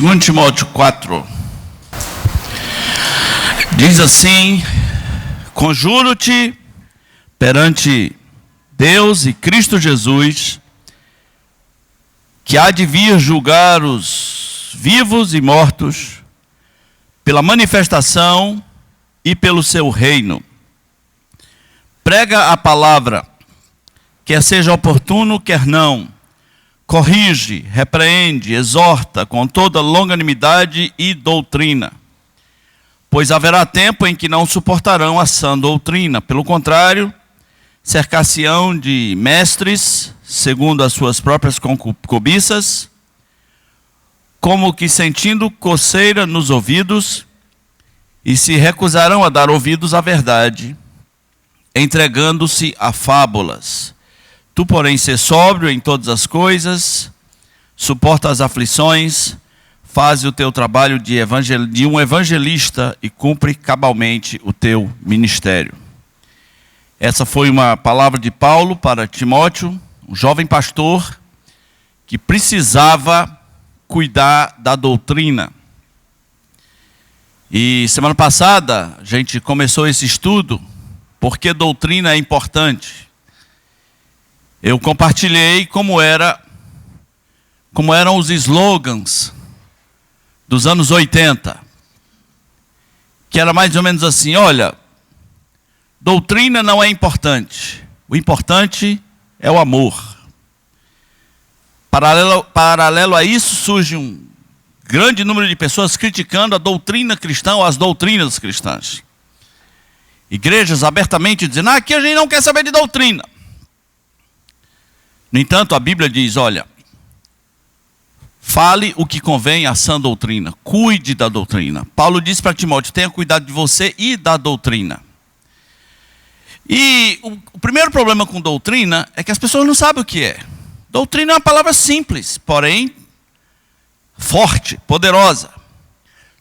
2 Timóteo 4, diz assim: conjuro-te perante Deus e Cristo Jesus, que há de vir julgar os vivos e mortos, pela manifestação e pelo seu reino. Prega a palavra, quer seja oportuno, quer não. Corrige, repreende, exorta com toda longanimidade e doutrina. Pois haverá tempo em que não suportarão a sã doutrina. Pelo contrário, cercar-se-ão de mestres, segundo as suas próprias cobiças, como que sentindo coceira nos ouvidos, e se recusarão a dar ouvidos à verdade, entregando-se a fábulas. Tu, porém, sê sóbrio em todas as coisas, suporta as aflições, faz o teu trabalho de um evangelista e cumpre cabalmente o teu ministério. Essa foi uma palavra de Paulo para Timóteo, um jovem pastor que precisava cuidar da doutrina. E semana passada a gente começou esse estudo, porque doutrina é importante. Eu compartilhei como eram os slogans dos anos 80, que era mais ou menos assim: olha, doutrina não é importante, o importante é o amor. Paralelo a isso, surge um grande número de pessoas criticando a doutrina cristã ou as doutrinas cristãs. Igrejas abertamente dizendo: aqui a gente não quer saber de doutrina. No entanto, a Bíblia diz: olha, fale o que convém à sã doutrina, cuide da doutrina. Paulo disse para Timóteo: tenha cuidado de você e da doutrina. E o primeiro problema com doutrina é que as pessoas não sabem o que é. Doutrina é uma palavra simples, porém forte, poderosa.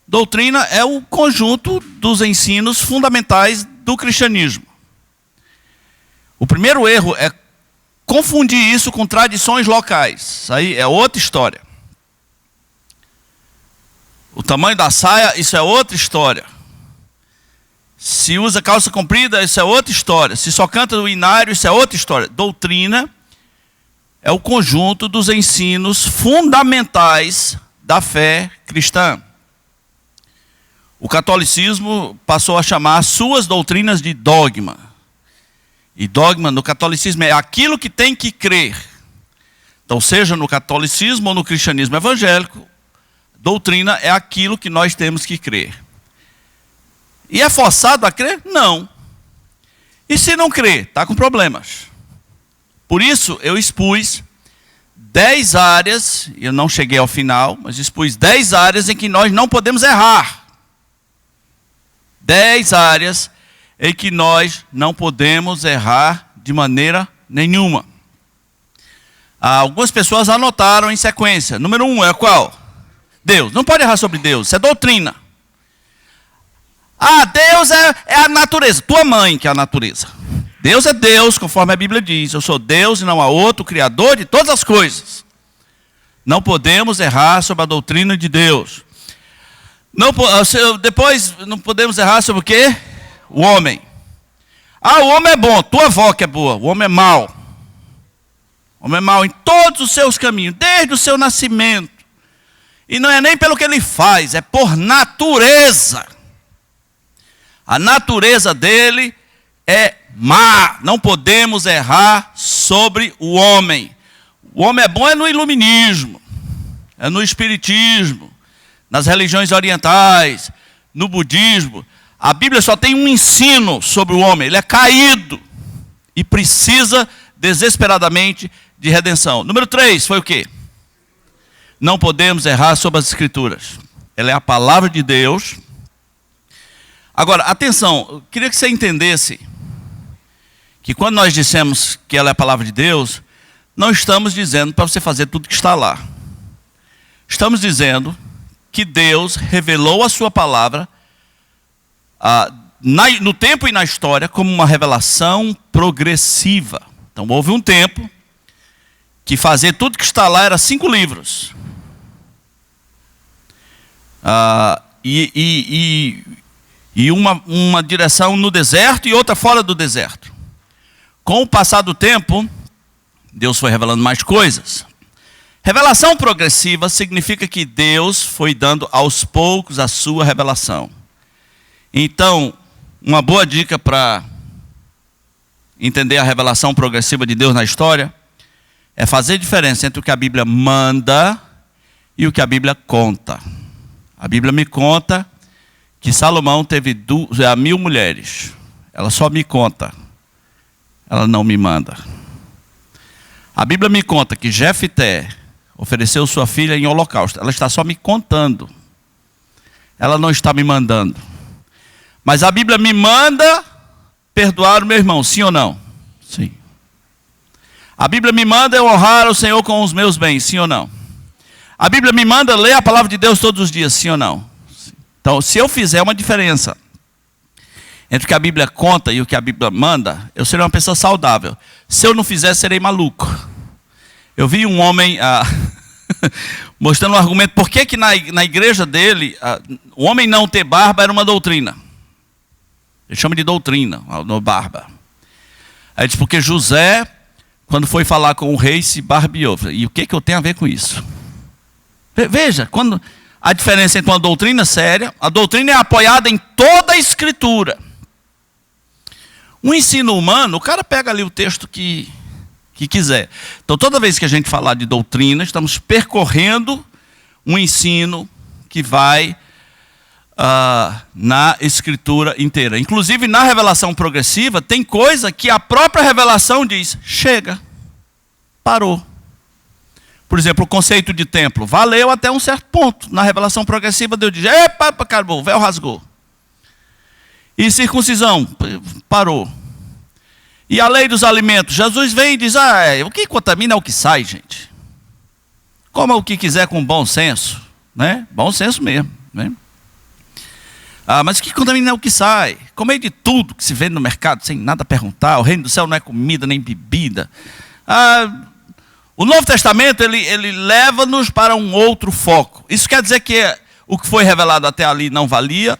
Doutrina é o conjunto dos ensinos fundamentais do cristianismo. O primeiro erro é confundir isso com tradições locais. Isso aí é outra história. O tamanho da saia, isso é outra história. Se usa calça comprida, isso é outra história. Se só canta o inário, isso é outra história. Doutrina é o conjunto dos ensinos fundamentais da fé cristã. O catolicismo passou a chamar as suas doutrinas de dogma. E dogma no catolicismo é aquilo que tem que crer. Então, seja no catolicismo ou no cristianismo evangélico, doutrina é aquilo que nós temos que crer. E é forçado a crer? Não. E se não crer, está com problemas. Por isso, eu expus 10 áreas, eu não cheguei ao final, mas expus 10 áreas em que nós não podemos errar. 10 áreas em que nós não podemos errar de maneira nenhuma. Algumas pessoas anotaram em sequência. Número 1 é qual? Deus. Não pode errar sobre Deus, isso é doutrina. Deus é a natureza. Tua mãe que é a natureza. Deus é Deus, conforme a Bíblia diz. Eu sou Deus e não há outro, Criador de todas as coisas. Não podemos errar sobre a doutrina de Deus. Depois, não podemos errar sobre o quê? O homem. O homem é bom, tua avó que é boa. O homem é mau. O homem é mau em todos os seus caminhos, desde o seu nascimento. E não é nem pelo que ele faz, é por natureza. A natureza dele é má. Não podemos errar sobre o homem. O homem é bom no iluminismo, é no espiritismo, nas religiões orientais, no budismo. A Bíblia só tem um ensino sobre o homem. Ele é caído e precisa desesperadamente de redenção. Número 3 foi o quê? Não podemos errar sobre as Escrituras. Ela é a palavra de Deus. Agora, atenção, eu queria que você entendesse que quando nós dissemos que ela é a palavra de Deus, não estamos dizendo para você fazer tudo que está lá. Estamos dizendo que Deus revelou a sua palavra no tempo e na história como uma revelação progressiva. Então houve um tempo que fazer tudo que está lá era 5 livros. E uma direção no deserto e outra fora do deserto. Com o passar do tempo, Deus foi revelando mais coisas. Revelação progressiva significa que Deus foi dando aos poucos a sua revelação. Então, uma boa dica para entender a revelação progressiva de Deus na história é fazer diferença entre o que a Bíblia manda e o que a Bíblia conta. A Bíblia me conta que Salomão teve 1000 mulheres. Ela só me conta. Ela não me manda. A Bíblia me conta que Jefté ofereceu sua filha em holocausto. Ela está só me contando. Ela não está me mandando. Mas a Bíblia me manda perdoar o meu irmão, sim ou não? Sim. A Bíblia me manda eu honrar o Senhor com os meus bens, sim ou não? A Bíblia me manda ler a palavra de Deus todos os dias, sim ou não? Sim. Então, se eu fizer uma diferença entre o que a Bíblia conta e o que a Bíblia manda, eu serei uma pessoa saudável. Se eu não fizer, serei maluco. Eu vi um homem mostrando um argumento, por que na igreja dele, o homem não ter barba era uma doutrina. Ele chama de doutrina, no barba. Aí diz, porque José, quando foi falar com o rei, se barbeou. E o que eu tenho a ver com isso? Veja, quando a diferença entre uma doutrina séria, a doutrina é apoiada em toda a Escritura. Um ensino humano, o cara pega ali o texto que quiser. Então, toda vez que a gente falar de doutrina, estamos percorrendo um ensino que vai na Escritura inteira. Inclusive, na revelação progressiva, tem coisa que a própria revelação diz, chega, parou. Por exemplo, o conceito de templo, valeu até um certo ponto. Na revelação progressiva, Deus diz, epa, acabou, o véu rasgou. E circuncisão, parou. E a lei dos alimentos, Jesus vem e diz, o que contamina é o que sai, gente. Coma o que quiser com bom senso, né? Bom senso mesmo, né? Mas o que contamina é o que sai. Comer de tudo que se vende no mercado, sem nada perguntar. O reino do céu não é comida nem bebida. O Novo Testamento, ele leva-nos para um outro foco. Isso quer dizer que o que foi revelado até ali não valia.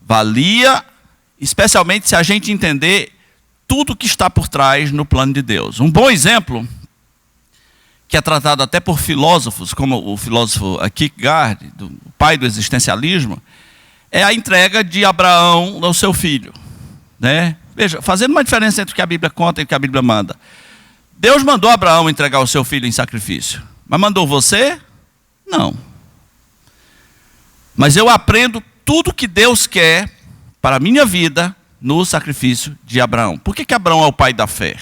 Valia, especialmente se a gente entender tudo que está por trás no plano de Deus. Um bom exemplo, que é tratado até por filósofos, como o filósofo Kierkegaard, o pai do existencialismo, é a entrega de Abraão ao seu filho. Né? Veja, fazendo uma diferença entre o que a Bíblia conta e o que a Bíblia manda. Deus mandou Abraão entregar o seu filho em sacrifício. Mas mandou você? Não. Mas eu aprendo tudo que Deus quer para a minha vida no sacrifício de Abraão. Por que Abraão é o pai da fé?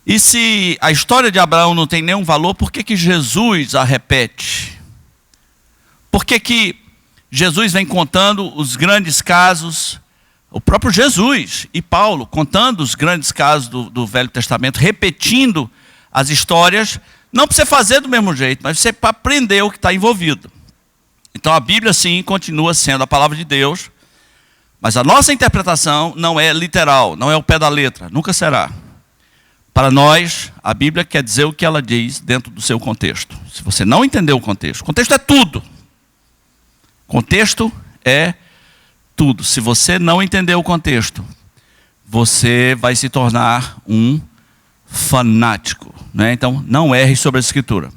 E se a história de Abraão não tem nenhum valor, por que Jesus a repete? Por que Jesus vem contando os grandes casos, o próprio Jesus e Paulo contando os grandes casos do Velho Testamento, repetindo as histórias, não para você fazer do mesmo jeito, mas para aprender o que está envolvido. Então a Bíblia sim continua sendo a palavra de Deus, mas a nossa interpretação não é literal, não é o pé da letra, nunca será. Para nós, a Bíblia quer dizer o que ela diz dentro do seu contexto. Se você não entender o contexto é tudo. Contexto é tudo. Se você não entender o contexto, você vai se tornar um fanático. Né? Então, não erre sobre a Escritura.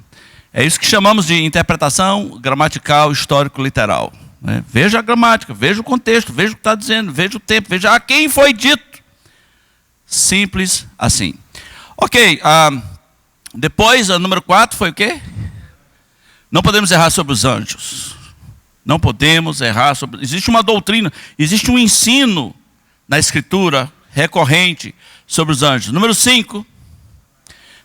É isso que chamamos de interpretação gramatical, histórico-literal. Né? Veja a gramática, veja o contexto, veja o que está dizendo, veja o tempo, veja a quem foi dito. Simples assim. Ok, depois, número 4 foi o quê? Não podemos errar sobre os anjos. Não podemos errar sobre... Existe uma doutrina, existe um ensino na Escritura recorrente sobre os anjos. Número 5.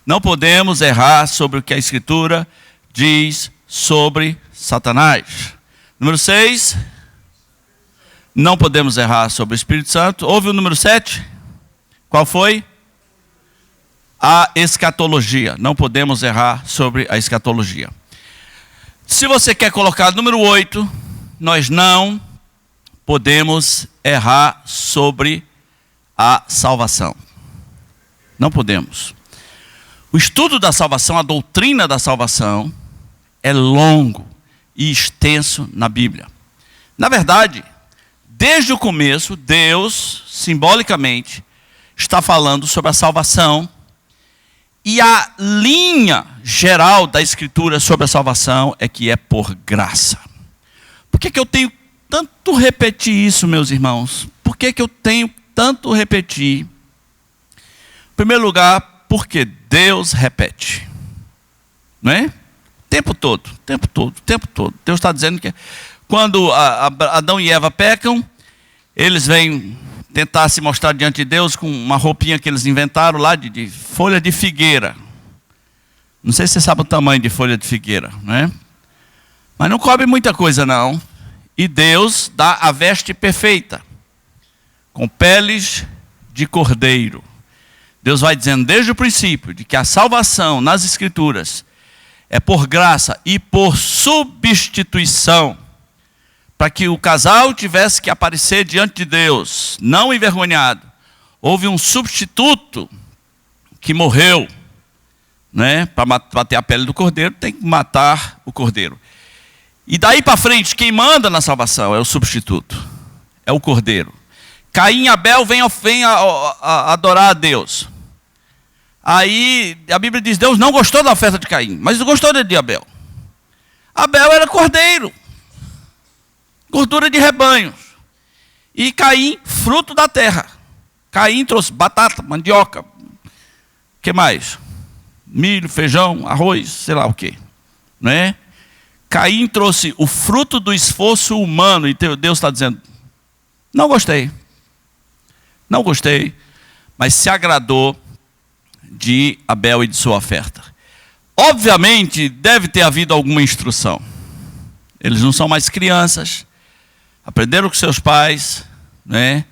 Não podemos errar sobre o que a Escritura diz sobre Satanás. Número 6. Não podemos errar sobre o Espírito Santo. Houve o número 7? Qual foi? A escatologia. Não podemos errar sobre a escatologia. Se você quer colocar número 8, nós não podemos errar sobre a salvação. Não podemos. O estudo da salvação, a doutrina da salvação, é longo, e extenso na Bíblia. Na verdade, desde o começo, Deus, simbolicamente, está falando sobre a salvação. E a linha geral da Escritura sobre a salvação é que é por graça. Por que eu tenho tanto repetir isso, meus irmãos? Por que eu tenho tanto repetir? Em primeiro lugar, porque Deus repete. Não é? O tempo todo. Deus está dizendo que quando Adão e Eva pecam, eles vêm tentar se mostrar diante de Deus com uma roupinha que eles inventaram lá de folha de figueira. Não sei se você sabe o tamanho de folha de figueira, né? Mas não cobre muita coisa não. E Deus dá a veste perfeita, com peles de cordeiro. Deus vai dizendo desde o princípio de que a salvação nas Escrituras é por graça e por substituição, para que o casal tivesse que aparecer diante de Deus, não envergonhado. Houve um substituto que morreu, né? Para ter a pele do cordeiro, tem que matar o cordeiro. E daí para frente, quem manda na salvação é o substituto, é o cordeiro. Caim e Abel vêm adorar a Deus. Aí a Bíblia diz, Deus não gostou da oferta de Caim, mas gostou de Abel. Abel era cordeiro, gordura de rebanhos. E Caim, fruto da terra. Caim trouxe batata, mandioca, o que mais? Milho, feijão, arroz, sei lá o que, não é? Caim trouxe o fruto do esforço humano, e Deus está dizendo, não gostei, mas se agradou de Abel e de sua oferta. Obviamente, deve ter havido alguma instrução. Eles não são mais crianças, aprenderam com seus pais, né?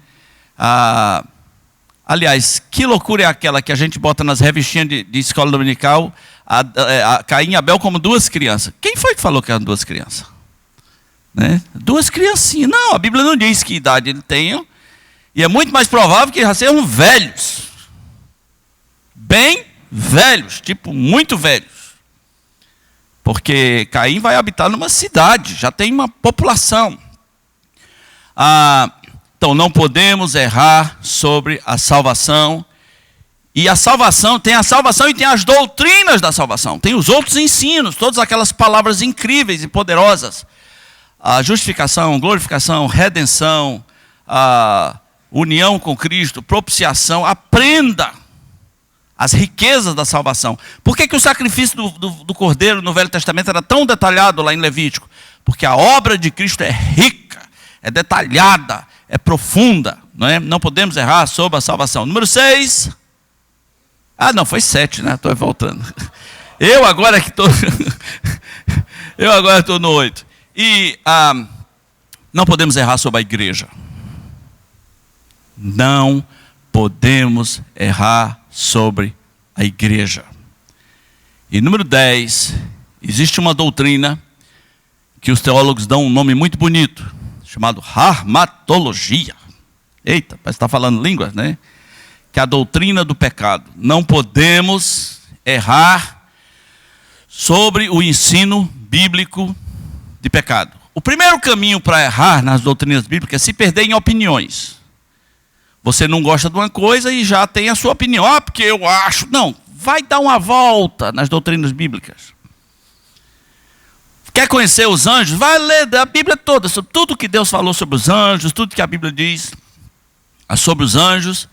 Aliás, que loucura é aquela que a gente bota nas revistinhas de escola dominical, Caim e Abel como duas crianças. Quem foi que falou que eram duas crianças? Né? Duas criancinhas. Não, a Bíblia não diz que idade eles tenham. E é muito mais provável que já sejam velhos. Bem velhos, tipo muito velhos. Porque Caim vai habitar numa cidade, já tem uma população. Então não podemos errar sobre a salvação. E a salvação, tem a salvação e tem as doutrinas da salvação. Tem os outros ensinos, todas aquelas palavras incríveis e poderosas. A justificação, glorificação, redenção, a união com Cristo, propiciação. Aprenda as riquezas da salvação. Por que o sacrifício do cordeiro no Velho Testamento era tão detalhado lá em Levítico? Porque a obra de Cristo é rica, é detalhada, é profunda. Não é? Não podemos errar sobre a salvação. Número 6. Não, foi 7, né? Estou voltando. Eu agora estou no 8. E não podemos errar sobre a igreja. Não podemos errar sobre a igreja. E número 10, existe uma doutrina que os teólogos dão um nome muito bonito, chamado harmatologia. Eita, parece que está falando línguas, né? Que é a doutrina do pecado. Não podemos errar sobre o ensino bíblico de pecado. O primeiro caminho para errar nas doutrinas bíblicas é se perder em opiniões. Você não gosta de uma coisa e já tem a sua opinião. Porque eu acho. Não, vai dar uma volta nas doutrinas bíblicas. Quer conhecer os anjos? Vai ler a Bíblia toda, sobre tudo que Deus falou sobre os anjos, tudo que a Bíblia diz sobre os anjos.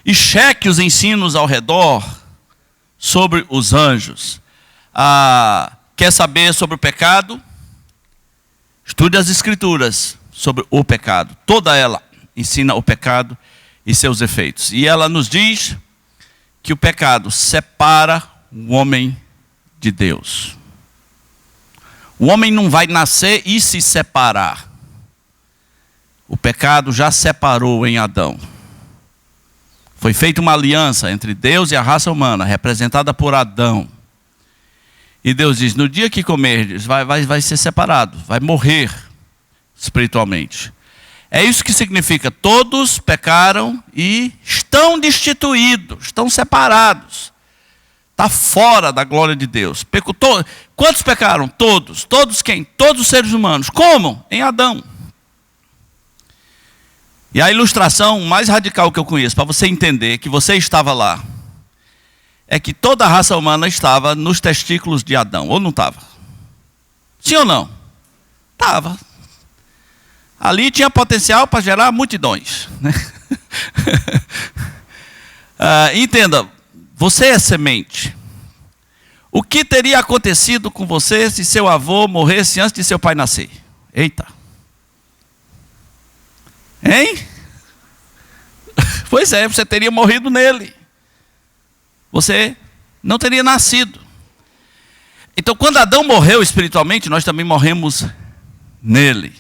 E cheque os ensinos ao redor sobre os anjos. Quer saber sobre o pecado? Estude as Escrituras sobre o pecado. Toda ela ensina o pecado e seus efeitos. E ela nos diz que o pecado separa o homem de Deus. O homem não vai nascer e se separar. O pecado já separou em Adão. Foi feita uma aliança entre Deus e a raça humana, representada por Adão. E Deus diz, no dia que comerdes, vai ser separado, vai morrer espiritualmente. É isso que significa, todos pecaram e estão destituídos, estão separados Está fora da glória de Deus. Quantos pecaram? Todos. Todos quem? Todos os seres humanos. Como? Em Adão. E a ilustração mais radical que eu conheço, para você entender que você estava lá, é que toda a raça humana estava nos testículos de Adão. Ou não estava? Sim ou não? Estava. Ali tinha potencial para gerar multidões. Né? Entenda, você é semente. O que teria acontecido com você se seu avô morresse antes de seu pai nascer? Eita. Hein? Pois é, você teria morrido nele. Você não teria nascido. Então, quando Adão morreu espiritualmente, nós também morremos nele.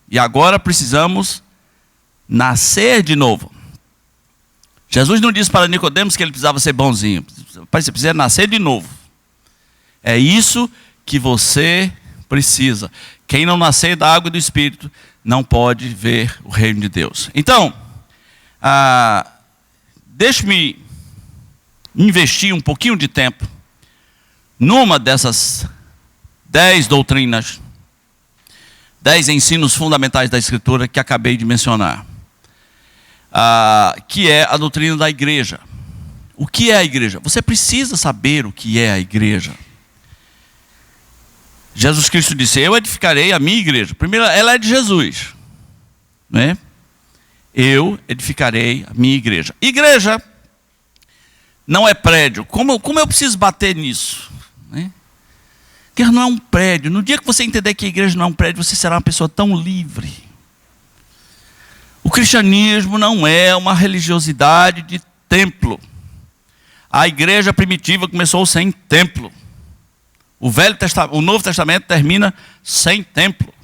E agora precisamos nascer de novo. Jesus não disse para Nicodemos que ele precisava ser bonzinho. Pai, você precisa nascer de novo. É isso que você precisa. Quem não nascer da água e do Espírito não pode ver o reino de Deus. Então, deixe-me investir um pouquinho de tempo numa dessas 10 doutrinas, 10 ensinos fundamentais da Escritura que acabei de mencionar, que é a doutrina da igreja. O que é a igreja? Você precisa saber o que é a igreja. Jesus Cristo disse: eu edificarei a minha igreja. Primeiro, ela é de Jesus, né? Eu edificarei a minha igreja. Igreja não é prédio. Como eu preciso bater nisso? Né? Igreja não é um prédio. No dia que você entender que a igreja não é um prédio, você será uma pessoa tão livre. O cristianismo não é uma religiosidade de templo. A igreja primitiva começou sem templo. O Novo Testamento termina sem templo.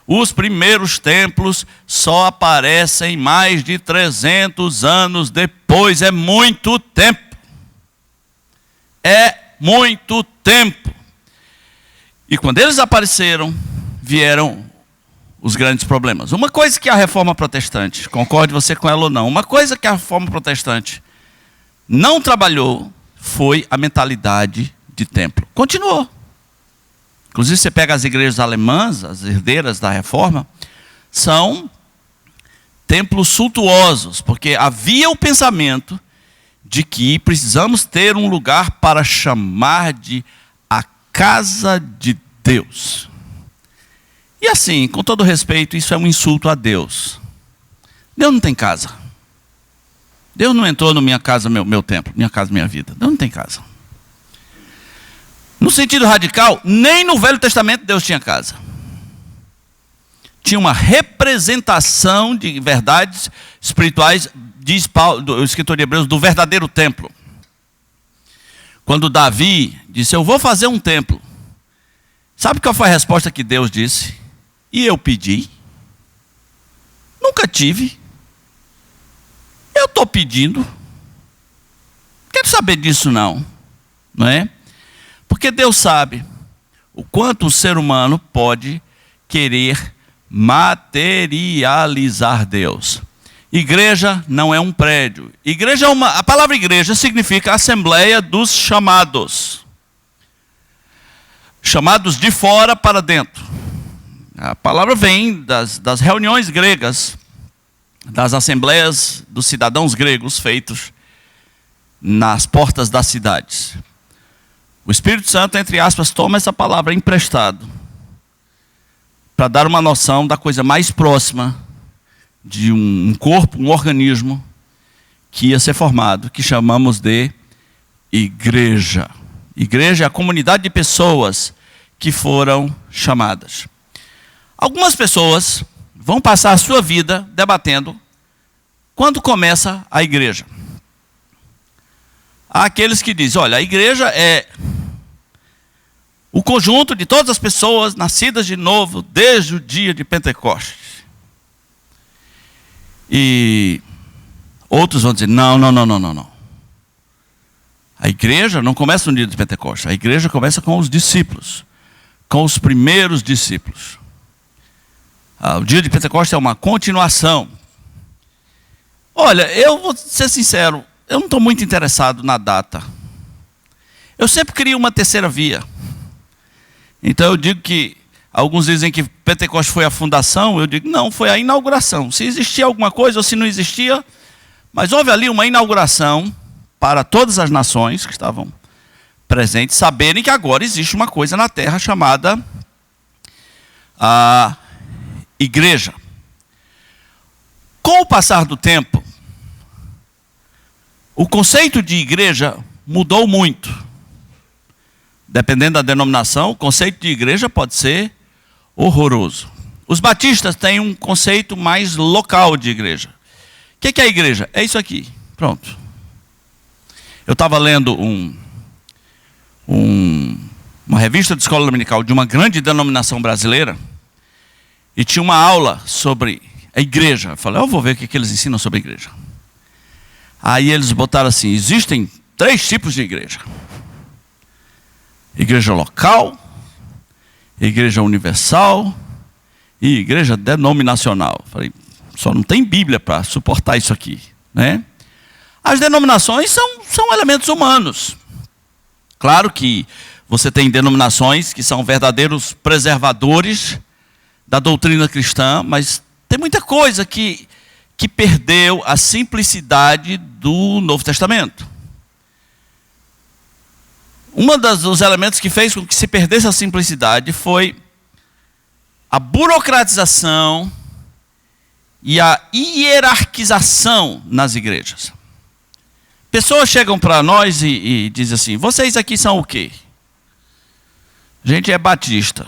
Os primeiros templos só aparecem mais de 300 anos depois. É muito tempo. É muito tempo. E quando eles apareceram, vieram os grandes problemas. Uma coisa que a reforma protestante, concorde você com ela ou não, uma coisa que a reforma protestante não trabalhou foi a mentalidade de templo. Continuou. Inclusive, você pega as igrejas alemãs, as herdeiras da reforma, são templos suntuosos, porque havia o pensamento de que precisamos ter um lugar para chamar de a casa de Deus. E assim, com todo respeito, isso é um insulto a Deus. Deus não tem casa. Deus não entrou na minha casa, meu templo, minha casa, minha vida. Deus não tem casa. No sentido radical, nem no Velho Testamento Deus tinha casa. Tinha uma representação de verdades espirituais, diz Paulo, o escritor de Hebreus, do verdadeiro templo. Quando Davi disse: eu vou fazer um templo. Sabe qual foi a resposta que Deus disse? E eu pedi? Nunca tive. Eu estou pedindo. Quero saber disso não. Não é? Porque Deus sabe o quanto o ser humano pode querer materializar Deus. Igreja não é um prédio. Igreja a palavra igreja significa assembleia dos chamados. Chamados de fora para dentro. A palavra vem das reuniões gregas, das assembleias dos cidadãos gregos feitos nas portas das cidades. O Espírito Santo, entre aspas, toma essa palavra emprestado para dar uma noção da coisa mais próxima de um corpo, um organismo que ia ser formado, que chamamos de igreja. Igreja é a comunidade de pessoas que foram chamadas. Algumas pessoas vão passar a sua vida debatendo quando começa a igreja. Há aqueles que dizem: olha, a igreja é o conjunto de todas as pessoas nascidas de novo desde o dia de Pentecostes. E outros vão dizer: não. A igreja não começa no dia de Pentecostes. A igreja começa com os discípulos, com os primeiros discípulos. O dia de Pentecostes é uma continuação. Olha, eu vou ser sincero, eu não estou muito interessado na data. Eu sempre queria uma terceira via. Então eu digo que, alguns dizem que Pentecostes foi a fundação, eu digo, não, foi a inauguração. Se existia alguma coisa ou se não existia, mas houve ali uma inauguração para todas as nações que estavam presentes saberem que agora existe uma coisa na terra chamada a igreja. Com o passar do tempo, o conceito de igreja mudou muito. Dependendo da denominação, o conceito de igreja pode ser horroroso. Os batistas têm um conceito mais local de igreja. O que é a igreja? É isso aqui. Pronto. Eu estava lendo uma revista de escola dominical de uma grande denominação brasileira e tinha uma aula sobre a igreja. Eu falei, eu vou ver o que eles ensinam sobre a igreja. Aí eles botaram assim, existem 3 tipos de igreja. Igreja local, igreja universal e igreja denominacional. Falei, só não tem Bíblia para suportar isso aqui, né? As denominações são elementos humanos. Claro que você tem denominações que são verdadeiros preservadores da doutrina cristã, mas tem muita coisa que perdeu a simplicidade do Novo Testamento. Dos elementos que fez com que se perdesse a simplicidade foi a burocratização e a hierarquização nas igrejas. Pessoas chegam para nós e dizem assim, vocês aqui são o quê? A gente é batista.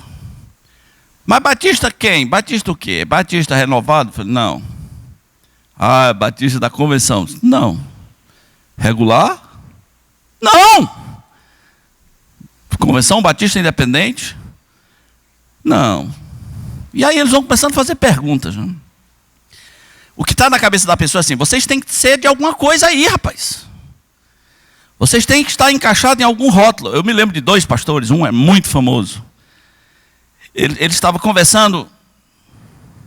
Mas batista quem? Batista o quê? Batista renovado? Falei, não. Ah, batista da convenção. Não. Regular? Não. Convenção Batista Independente? Não. E aí eles vão começando a fazer perguntas. Né? O que está na cabeça da pessoa é assim, vocês têm que ser de alguma coisa aí, rapaz. Vocês têm que estar encaixados em algum rótulo. Eu me lembro de 2 pastores, um é muito famoso. Ele estava conversando,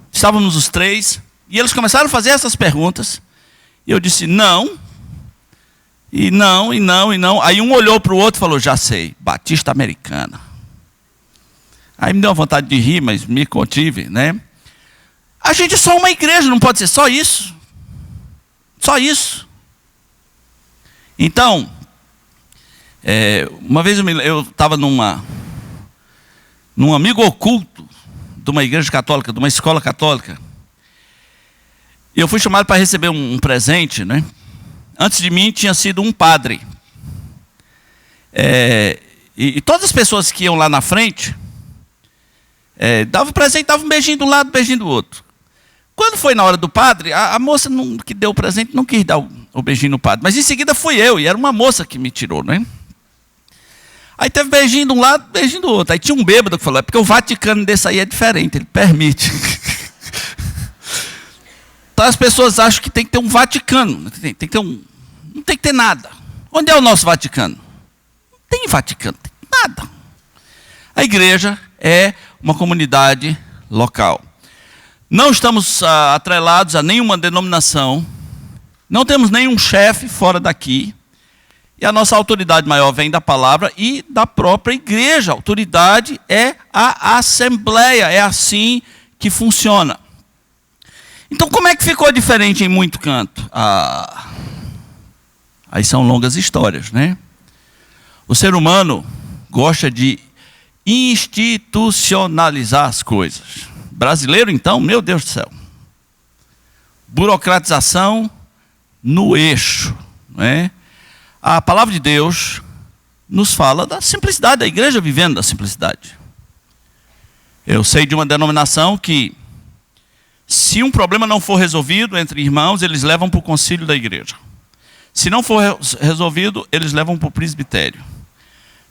estávamos os 3, e eles começaram a fazer essas perguntas. E eu disse, não. E não, e não, e não. Aí um olhou para o outro e falou, já sei, Batista Americana. Aí me deu uma vontade de rir, mas me contive, né? A gente é só uma igreja, não pode ser só isso. Só isso. Então, uma vez eu estava num amigo oculto de uma igreja católica, de uma escola católica. E eu fui chamado para receber um presente, né? Antes de mim tinha sido um padre. E todas as pessoas que iam lá na frente, davam presente, davam um beijinho de um lado, um beijinho do outro. Quando foi na hora do padre, a moça que deu o presente não quis dar o beijinho no padre. Mas em seguida fui eu, e era uma moça que me tirou, né? Aí teve beijinho de um lado, beijinho do outro. Aí tinha um bêbado que falou, porque o Vaticano desse aí é diferente, ele permite. Então as pessoas acham que tem que ter um Vaticano, tem que ter não tem que ter nada. Onde é o nosso Vaticano? Não tem Vaticano, não tem nada. A igreja é uma comunidade local. Não estamos atrelados a nenhuma denominação, não temos nenhum chefe fora daqui, e a nossa autoridade maior vem da palavra e da própria igreja. A autoridade é a assembleia, é assim que funciona. Então, como é que ficou diferente em muito canto? Aí são longas histórias, né? O ser humano gosta de institucionalizar as coisas. Brasileiro, então, meu Deus do céu. Burocratização no eixo, né? A palavra de Deus nos fala da simplicidade, da igreja vivendo da simplicidade. Eu sei de uma denominação que, se um problema não for resolvido entre irmãos, eles levam para o concílio da igreja. Se não for resolvido, eles levam para o presbitério.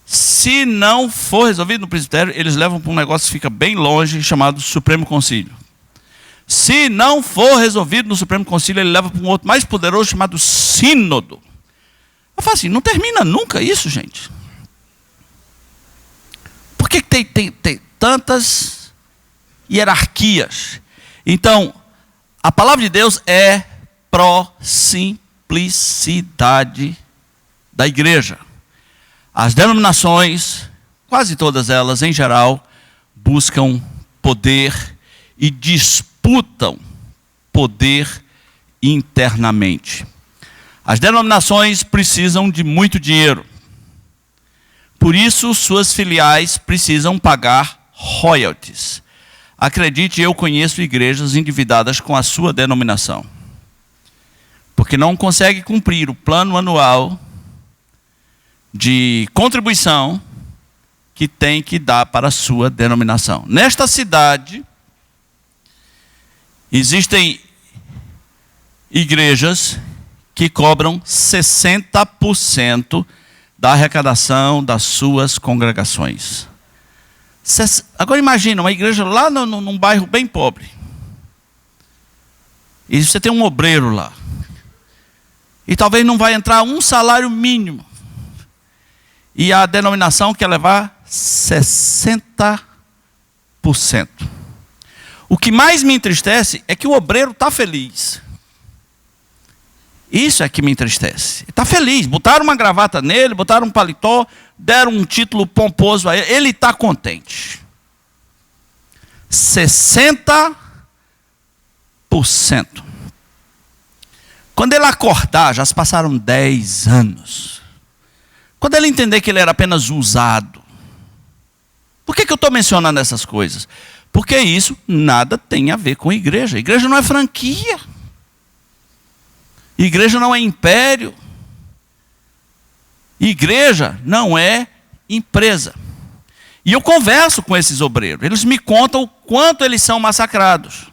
Se não for resolvido no presbitério, eles levam para um negócio que fica bem longe, chamado Supremo Concílio. Se não for resolvido no Supremo Concílio, ele leva para um outro mais poderoso, chamado Sínodo. Eu falo assim, não termina nunca isso, gente. Por que tem tantas hierarquias? Então, a palavra de Deus é pró-simplicidade da igreja. As denominações, quase todas elas em geral, buscam poder e disputam poder internamente. As denominações precisam de muito dinheiro. Por isso, suas filiais precisam pagar royalties. Acredite, eu conheço igrejas endividadas com a sua denominação, porque não consegue cumprir o plano anual de contribuição que tem que dar para a sua denominação. Nesta cidade, existem igrejas que cobram 60% da arrecadação das suas congregações. Agora imagina, uma igreja lá num bairro bem pobre. E você tem um obreiro lá. E talvez não vai entrar um salário mínimo. E a denominação quer levar 60%. O que mais me entristece é que o obreiro está feliz. Isso é que me entristece. Ele está feliz. Botaram uma gravata nele, botaram um paletó, deram um título pomposo a ele. Ele está contente. 60%. Quando ele acordar, já se passaram 10 anos. Quando ele entender que ele era apenas usado. Por que eu estou mencionando essas coisas? Porque isso nada tem a ver com igreja. Igreja não é franquia. Igreja não é império. Igreja não é empresa. E eu converso com esses obreiros. Eles me contam o quanto eles são massacrados.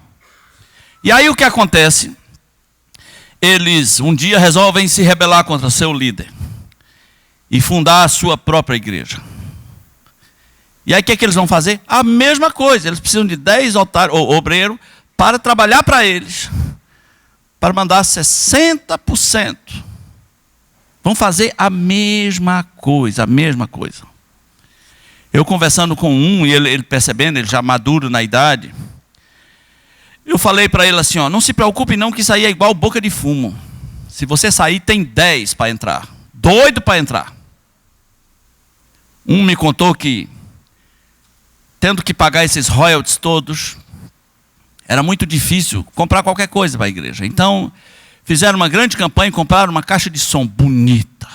E aí o que acontece? Eles um dia resolvem se rebelar contra seu líder e fundar a sua própria igreja. E aí o que eles vão fazer? A mesma coisa. Eles precisam de 10 obreiros para trabalhar para eles, para mandar 60%. Vão fazer a mesma coisa, a mesma coisa. Eu conversando com um, e ele percebendo, ele já maduro na idade, eu falei para ele assim, ó, não se preocupe não que isso aí é igual boca de fumo. Se você sair, tem 10 para entrar. Doido para entrar. Um me contou que, tendo que pagar esses royalties todos, era muito difícil comprar qualquer coisa para a igreja. Então, fizeram uma grande campanha e compraram uma caixa de som bonita.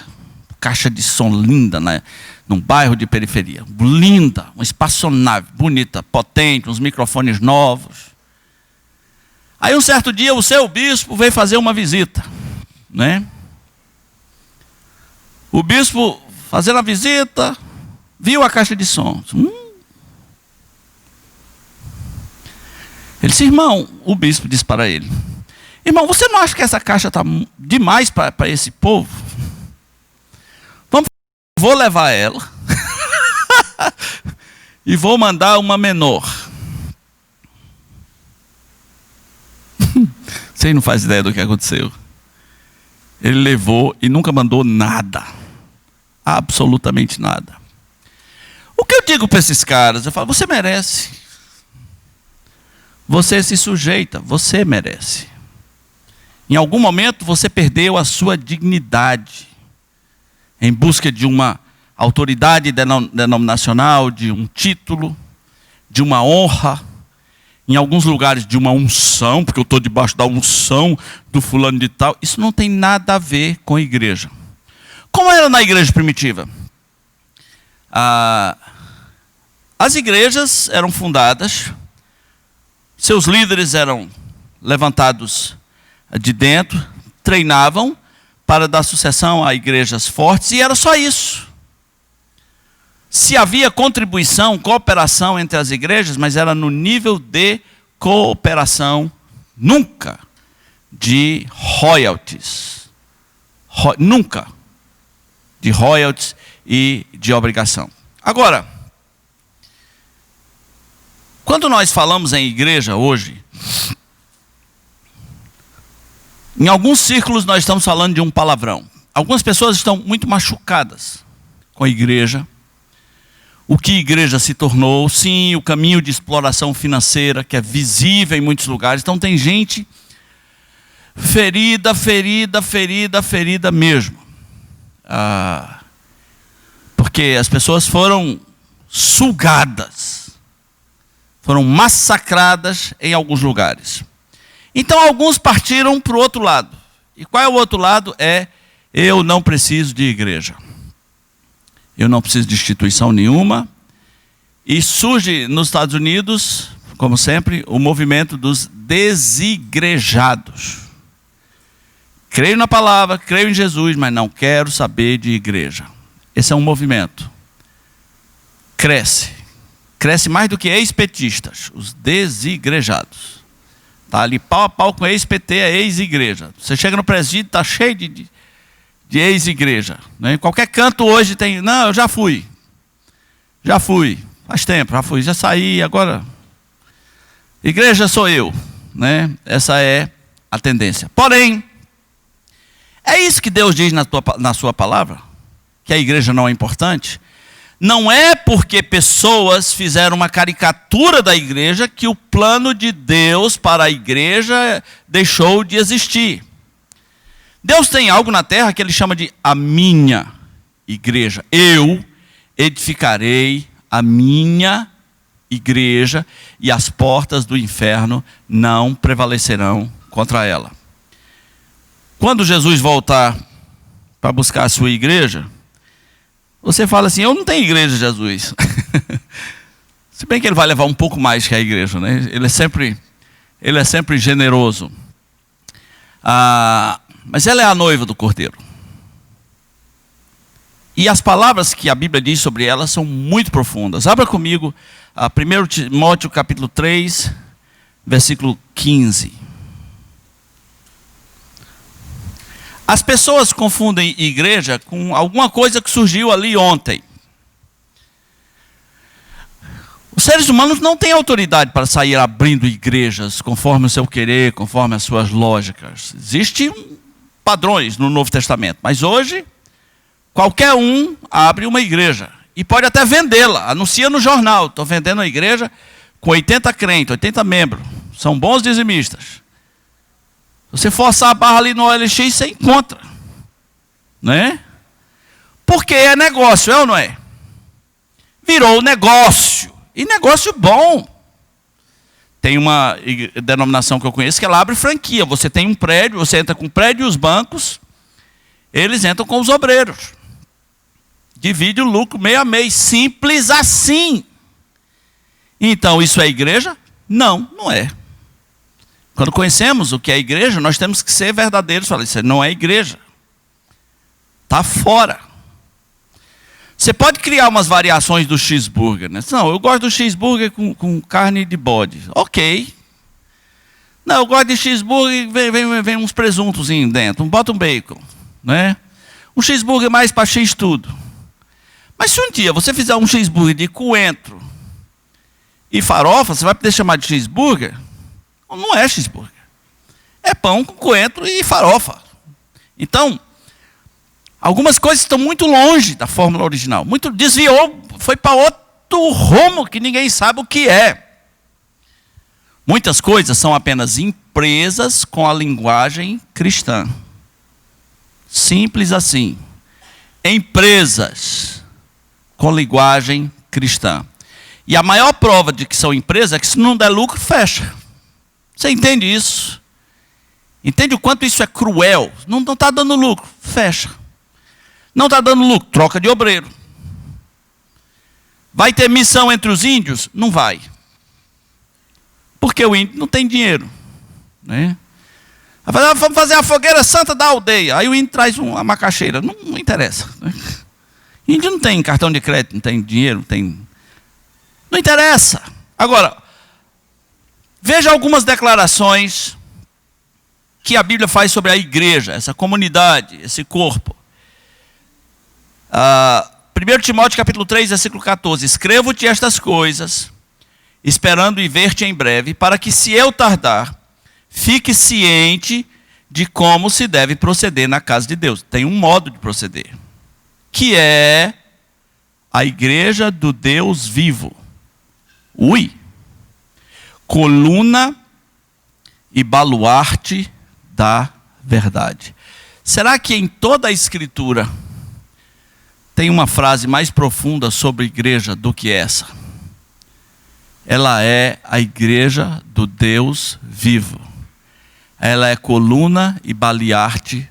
Caixa de som linda, né? Num bairro de periferia. Linda, uma espaçonave, bonita, potente, uns microfones novos. Aí um certo dia o seu bispo veio fazer uma visita, né? O bispo fazendo a visita, viu a caixa de som. Ele disse, irmão, o bispo disse para ele, irmão, você não acha que essa caixa está demais para esse povo? Vou levar ela e vou mandar uma menor. Você não faz ideia do que aconteceu. Ele levou e nunca mandou nada. Absolutamente nada. O que eu digo para esses caras? Eu falo, você merece. Você se sujeita, você merece. Em algum momento você perdeu a sua dignidade em busca de uma autoridade denominacional, de um título, de uma honra, em alguns lugares de uma unção, porque eu estou debaixo da unção do fulano de tal. Isso não tem nada a ver com a igreja. Como era na igreja primitiva? As igrejas eram fundadas, seus líderes eram levantados de dentro, treinavam para dar sucessão a igrejas fortes, e era só isso. Se havia contribuição, cooperação entre as igrejas, mas era no nível de cooperação, nunca de royalties. Nunca de royalties e de obrigação. Agora, quando nós falamos em igreja hoje, em alguns círculos nós estamos falando de um palavrão. Algumas pessoas estão muito machucadas com a igreja. O que a igreja se tornou, sim, o caminho de exploração financeira que é visível em muitos lugares. Então tem gente ferida mesmo. Porque as pessoas foram sugadas, foram massacradas em alguns lugares. Então alguns partiram para o outro lado. E qual é o outro lado? Eu não preciso de igreja. Eu não preciso de instituição nenhuma. E surge nos Estados Unidos, como sempre, o movimento dos desigrejados. Creio na palavra, creio em Jesus, mas não quero saber de igreja. Esse é um movimento. Cresce. Cresce mais do que ex-petistas, os desigrejados. Está ali pau a pau com ex-PT, é ex-igreja. Você chega no presídio, está cheio de ex-igreja. Né? Em qualquer canto hoje tem, não, eu já fui. Já fui, faz tempo, já fui, já saí, agora... Igreja sou eu. Né? Essa é a tendência. Porém, é isso que Deus diz na sua palavra? Que a igreja não é importante? Não é porque pessoas fizeram uma caricatura da igreja que o plano de Deus para a igreja deixou de existir. Deus tem algo na terra que ele chama de a minha igreja. Eu edificarei a minha igreja e as portas do inferno não prevalecerão contra ela. Quando Jesus voltar para buscar a sua igreja, você fala assim, eu não tenho igreja, Jesus. Se bem que ele vai levar um pouco mais que a igreja, né? Ele é sempre generoso. Mas ela é a noiva do Cordeiro. E as palavras que a Bíblia diz sobre ela são muito profundas. Abra comigo 1 Timóteo capítulo 3, versículo 15. As pessoas confundem igreja com alguma coisa que surgiu ali ontem. Os seres humanos não têm autoridade para sair abrindo igrejas conforme o seu querer, conforme as suas lógicas. Existem padrões no Novo Testamento, mas hoje qualquer um abre uma igreja e pode até vendê-la, anuncia no jornal, estou vendendo a igreja com 80 crentes, 80 membros, são bons dizimistas. Você forçar a barra ali no OLX, você encontra. Né? Porque é negócio, é ou não é? Virou negócio. E negócio bom. Tem uma denominação que eu conheço que ela abre franquia. Você tem um prédio, você entra com o prédio e os bancos, eles entram com os obreiros. Divide o lucro meio a meio. Simples assim. Então, isso é igreja? Não, não é. Quando conhecemos o que é igreja, nós temos que ser verdadeiros. Falar, isso não é igreja. Está fora. Você pode criar umas variações do cheeseburger. Né? Não, eu gosto do cheeseburger com carne de bode. Ok. Não, eu gosto de cheeseburger e vem uns presuntos dentro. Bota um bacon. Né? Um cheeseburger mais para X tudo. Mas se um dia você fizer um cheeseburger de coentro e farofa, você vai poder chamar de cheeseburger? Não é cheeseburger. É pão com coentro e farofa. Então, algumas coisas estão muito longe da fórmula original. Muito desviou, foi para outro rumo que ninguém sabe o que é. Muitas coisas são apenas empresas com a linguagem cristã. Simples assim. Empresas com linguagem cristã. E a maior prova de que são empresas é que se não der lucro, fecha. Você entende isso? Entende o quanto isso é cruel? Não está dando lucro, fecha. Não está dando lucro, troca de obreiro. Vai ter missão entre os índios? Não vai. Porque o índio não tem dinheiro. Né? Vamos fazer a fogueira santa da aldeia. Aí o índio traz uma macaxeira. Não interessa. Né? Índio não tem cartão de crédito, não tem dinheiro, não interessa. Agora, veja algumas declarações que a Bíblia faz sobre a igreja, essa comunidade, esse corpo. 1 Timóteo capítulo 3, versículo 14. Escrevo-te estas coisas, esperando e ver-te em breve, para que, se eu tardar, fique ciente de como se deve proceder na casa de Deus. Tem um modo de proceder, que é a igreja do Deus vivo. Coluna e baluarte da verdade. Será que em toda a Escritura tem uma frase mais profunda sobre a igreja do que essa. Ela é a igreja do Deus vivo. Ela é coluna e baluarte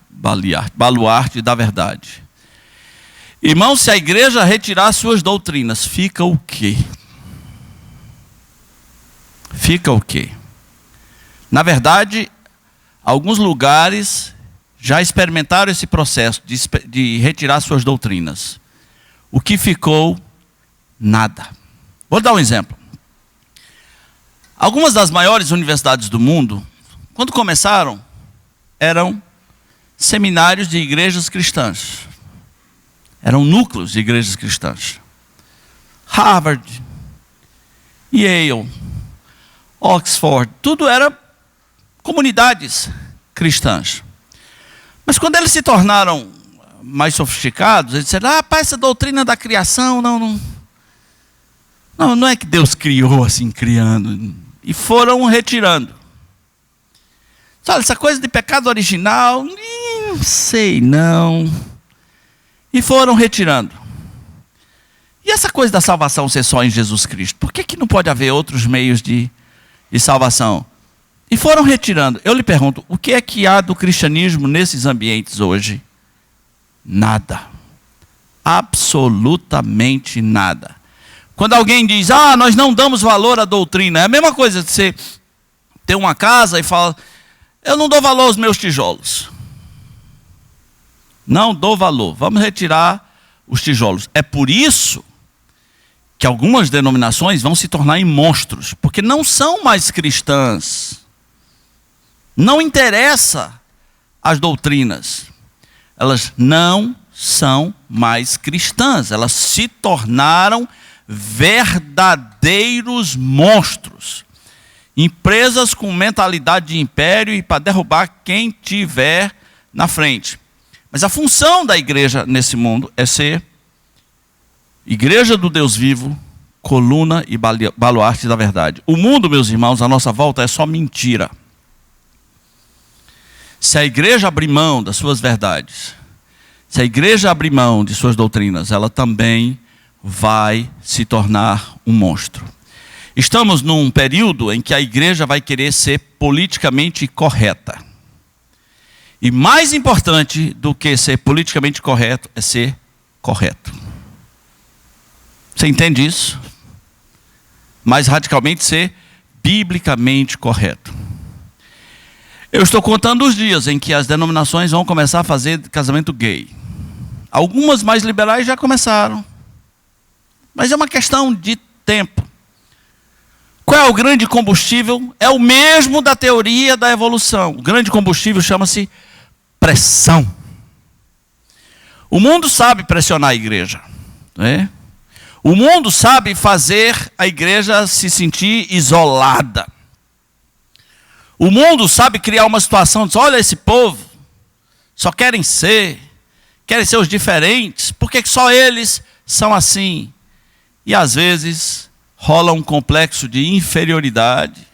da verdade. Irmão, se a igreja retirar suas doutrinas, fica o quê? Fica o quê? Na verdade, alguns lugares já experimentaram esse processo de retirar suas doutrinas. O que ficou? Nada. Vou dar um exemplo. Algumas das maiores universidades do mundo, quando começaram, eram seminários de igrejas cristãs. Eram núcleos de igrejas cristãs. Harvard, Yale, Oxford, tudo era comunidades cristãs. Mas quando eles se tornaram mais sofisticados, eles disseram, essa doutrina da criação, não é que Deus criou assim, criando. E foram retirando. Sabe, essa coisa de pecado original, não sei não. E foram retirando. E essa coisa da salvação ser só em Jesus Cristo? Por que não pode haver outros meios de salvação? E foram retirando. Eu lhe pergunto, o que é que há do cristianismo nesses ambientes hoje? Nada. Absolutamente nada. Quando alguém diz, nós não damos valor à doutrina, é a mesma coisa de você ter uma casa e falar, eu não dou valor aos meus tijolos. Não dou valor, vamos retirar os tijolos. É por isso que algumas denominações vão se tornar em monstros, porque não são mais cristãs. Não interessa as doutrinas. Elas não são mais cristãs. Elas se tornaram verdadeiros monstros. Empresas com mentalidade de império e para derrubar quem tiver na frente. Mas a função da igreja nesse mundo é ser igreja do Deus vivo, coluna e baluarte da verdade. O mundo, meus irmãos, à nossa volta é só mentira. Se a igreja abrir mão das suas verdades, se a igreja abrir mão de suas doutrinas, ela também vai se tornar um monstro. Estamos num período em que a igreja vai querer ser politicamente correta. E mais importante do que ser politicamente correto é ser correto. Você entende isso? Mais radicalmente ser biblicamente correto. Eu estou contando os dias em que as denominações vão começar a fazer casamento gay. Algumas mais liberais já começaram. Mas é uma questão de tempo. Qual é o grande combustível? É o mesmo da teoria da evolução. O grande combustível chama-se pressão. O mundo sabe pressionar a igreja. Né? O mundo sabe fazer a igreja se sentir isolada. O mundo sabe criar uma situação de, olha esse povo, só querem ser os diferentes, porque só eles são assim. E às vezes rola um complexo de inferioridade,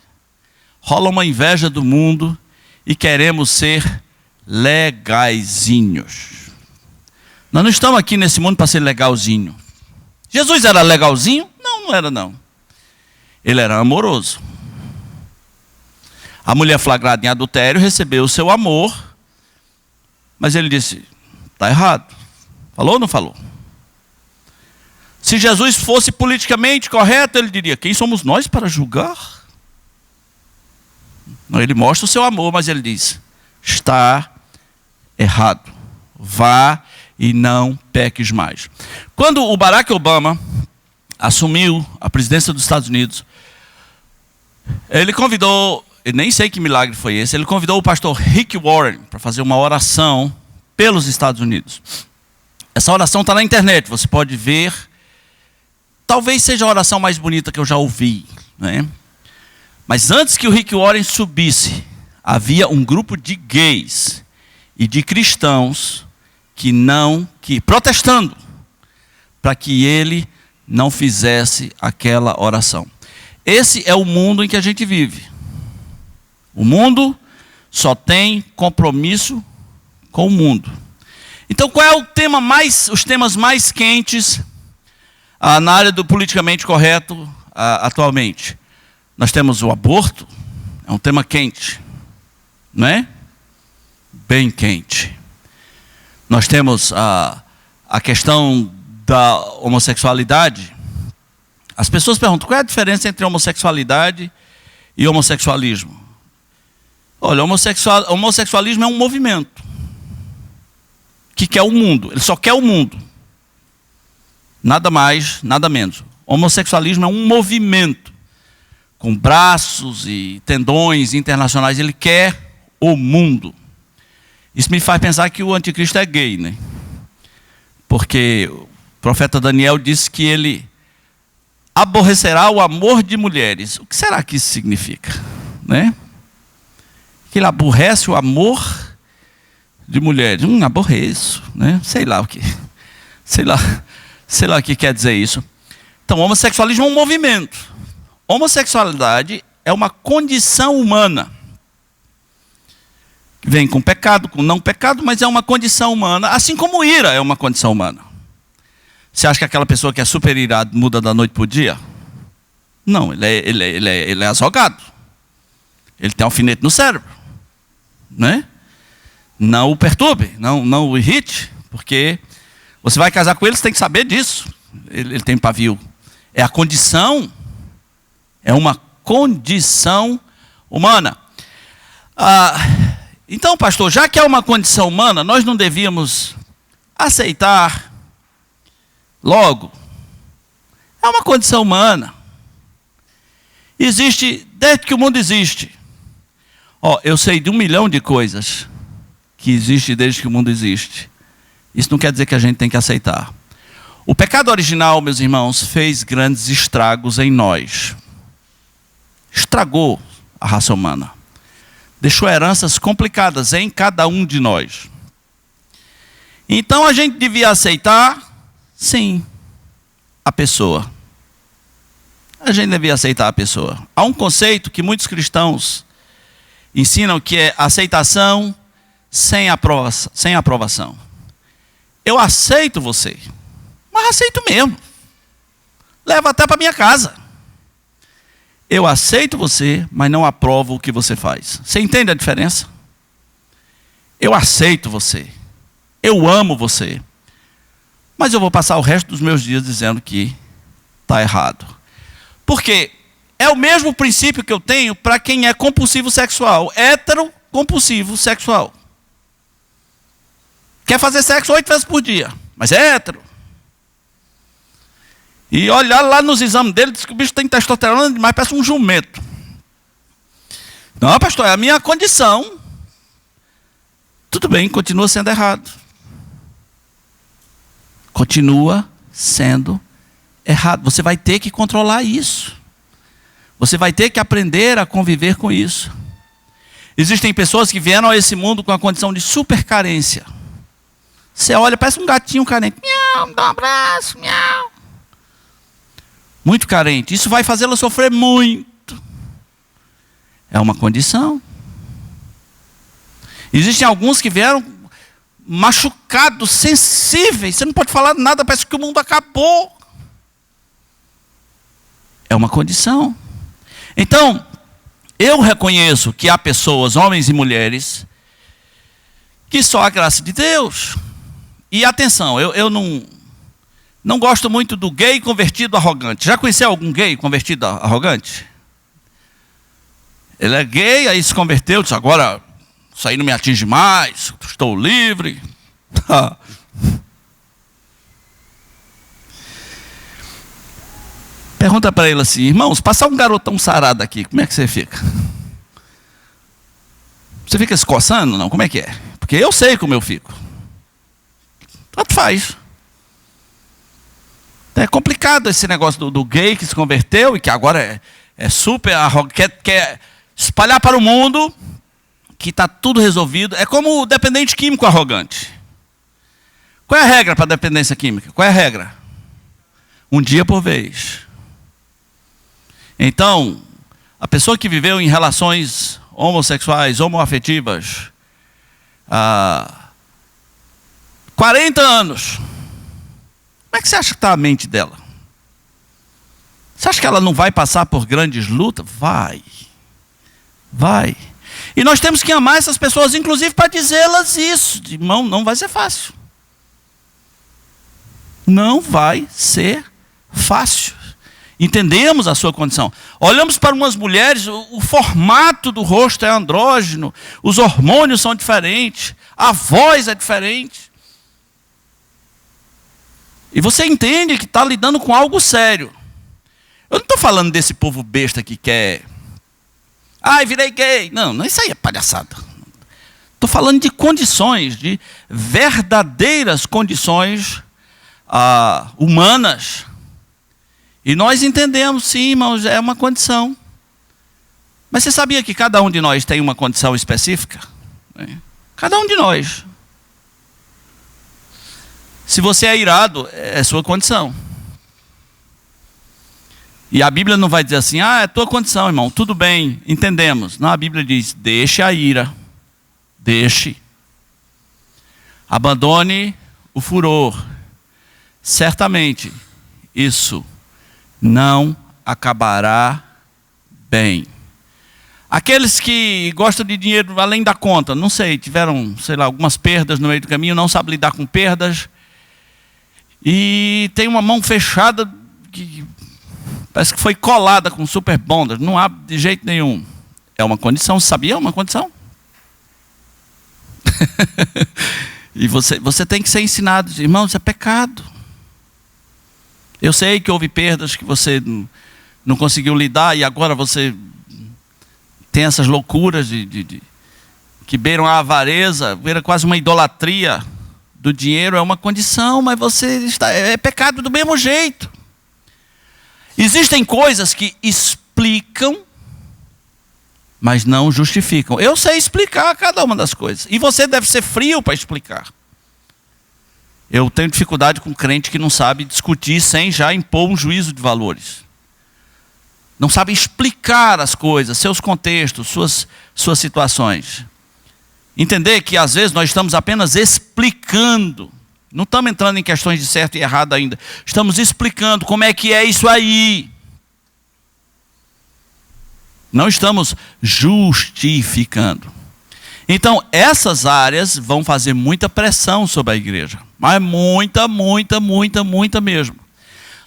rola uma inveja do mundo e queremos ser legaizinhos. Nós não estamos aqui nesse mundo para ser legalzinho. Jesus era legalzinho? Não era não. Ele era amoroso. A mulher flagrada em adultério recebeu o seu amor, mas ele disse, está errado. Falou ou não falou? Se Jesus fosse politicamente correto, ele diria, quem somos nós para julgar? Não, ele mostra o seu amor, mas ele diz, está errado. Vá e não peques mais. Quando o Barack Obama assumiu a presidência dos Estados Unidos, ele convidou, eu nem sei que milagre foi esse, ele convidou o pastor Rick Warren para fazer uma oração pelos Estados Unidos. Essa oração está na internet, você pode ver. Talvez seja a oração mais bonita que eu já ouvi. Né? Mas antes que o Rick Warren subisse, havia um grupo de gays e de cristãos que protestando para que ele não fizesse aquela oração. Esse é o mundo em que a gente vive. O mundo só tem compromisso com o mundo. Então Então, qual é os temas mais quentes na área do politicamente correto atualmente? Nós temos o aborto, é um tema quente, não é? Bem quente. Nós temos a questão da homossexualidade. As pessoas perguntam, qual é a diferença entre homossexualidade e homossexualismo? Olha, homossexualismo é um movimento que quer o mundo, ele só quer o mundo. Nada mais, nada menos. Homossexualismo é um movimento com braços e tendões internacionais, ele quer o mundo. Isso me faz pensar que o anticristo é gay, né? Porque o profeta Daniel disse que ele aborrecerá o amor de mulheres. O que será que isso significa? Né? Que ele aborrece o amor de mulheres. Aborreço, né? Sei lá o que. Sei lá o que quer dizer isso. Então, o homossexualismo é um movimento. Homossexualidade é uma condição humana. Vem com pecado, com não pecado, mas é uma condição humana. Assim como ira é uma condição humana. Você acha que aquela pessoa que é super irado muda da noite para o dia? Não, ele é azogado. Ele tem alfinete no cérebro. Né? Não o perturbe, não o irrite, porque você vai casar com ele, você tem que saber disso. Ele tem pavio. É a condição, é uma condição humana. Então, pastor, já que é uma condição humana, nós não devíamos aceitar logo. É uma condição humana. Existe desde que o mundo existe. Eu sei de 1 milhão de coisas que existe desde que o mundo existe. Isso não quer dizer que a gente tem que aceitar. O pecado original, meus irmãos, fez grandes estragos em nós. Estragou a raça humana. Deixou heranças complicadas em cada um de nós. Então a gente devia aceitar, sim, a pessoa. A gente devia aceitar a pessoa. Há um conceito que muitos cristãos ensinam que é aceitação sem aprovação. Eu aceito você, mas aceito mesmo. Levo até para minha casa. Eu aceito você, mas não aprovo o que você faz. Você entende a diferença? Eu aceito você. Eu amo você. Mas eu vou passar o resto dos meus dias dizendo que está errado. Porque é o mesmo princípio que eu tenho para quem é compulsivo sexual. Hétero compulsivo sexual. Quer fazer sexo 8 vezes por dia, mas é hétero. E olhar lá nos exames dele, diz que o bicho tem testosterona demais, parece um jumento. Não, pastor, é a minha condição. Tudo bem, continua sendo errado. Continua sendo errado. Você vai ter que controlar isso. Você vai ter que aprender a conviver com isso. Existem pessoas que vieram a esse mundo com a condição de super carência. Você olha, parece um gatinho carente. Miau, me dá um abraço, miau. Muito carente. Isso vai fazê-la sofrer muito. É uma condição. Existem alguns que vieram machucados, sensíveis. Você não pode falar nada, parece que o mundo acabou. É uma condição. Então, eu reconheço que há pessoas, homens e mulheres, que só a graça de Deus. E atenção, eu não gosto muito do gay convertido arrogante. Já conheceu algum gay convertido arrogante? Ele é gay, aí se converteu, disse, agora isso aí não me atinge mais, estou livre. Pergunta para ele assim, irmãos, passar um garotão sarado aqui, como é que você fica? Você fica se coçando? Não, como é que é? Porque eu sei como eu fico. Tanto faz. É complicado esse negócio do gay que se converteu e que agora é super arrogante, quer espalhar para o mundo que está tudo resolvido. É como o dependente químico arrogante. Qual é a regra para a dependência química? Qual é a regra? Um dia por vez. Então, a pessoa que viveu em relações homossexuais, homoafetivas, 40 anos. Como é que você acha que está a mente dela? Você acha que ela não vai passar por grandes lutas? Vai. Vai. E nós temos que amar essas pessoas, inclusive para dizê-las isso. Irmão, não vai ser fácil. Não vai ser fácil. Entendemos a sua condição. Olhamos para umas mulheres, o formato do rosto é andrógeno, os hormônios são diferentes, a voz é diferente. E você entende que está lidando com algo sério. Eu não estou falando desse povo besta que quer... Ai, virei gay. Não, isso aí é palhaçada. Estou falando de condições, de verdadeiras condições humanas. E nós entendemos, sim, irmãos, é uma condição. Mas você sabia que cada um de nós tem uma condição específica? Cada um de nós. Se você é irado, é sua condição. E a Bíblia não vai dizer assim, é tua condição, irmão, tudo bem, entendemos. Não, a Bíblia diz, deixe a ira. Deixe. Abandone o furor. Certamente, isso não acabará bem. Aqueles que gostam de dinheiro além da conta, não sei, tiveram, algumas perdas no meio do caminho, não sabem lidar com perdas. E tem uma mão fechada que parece que foi colada com super bondage, não abre de jeito nenhum. É uma condição, sabia? É uma condição. E você tem que ser ensinado, irmão, isso é pecado. Eu sei que houve perdas que você não conseguiu lidar e agora você tem essas loucuras que beiram a avareza, beira quase uma idolatria do dinheiro. É uma condição, mas é pecado do mesmo jeito. Existem coisas que explicam, mas não justificam. Eu sei explicar cada uma das coisas. E você deve ser frio para explicar. Eu tenho dificuldade com crente que não sabe discutir sem já impor um juízo de valores. Não sabe explicar as coisas, seus contextos, suas situações. Entender que às vezes nós estamos apenas explicando. Não estamos entrando em questões de certo e errado ainda. Estamos explicando como é que é isso aí. Não estamos justificando. Então, essas áreas vão fazer muita pressão sobre a igreja. Mas muita mesmo.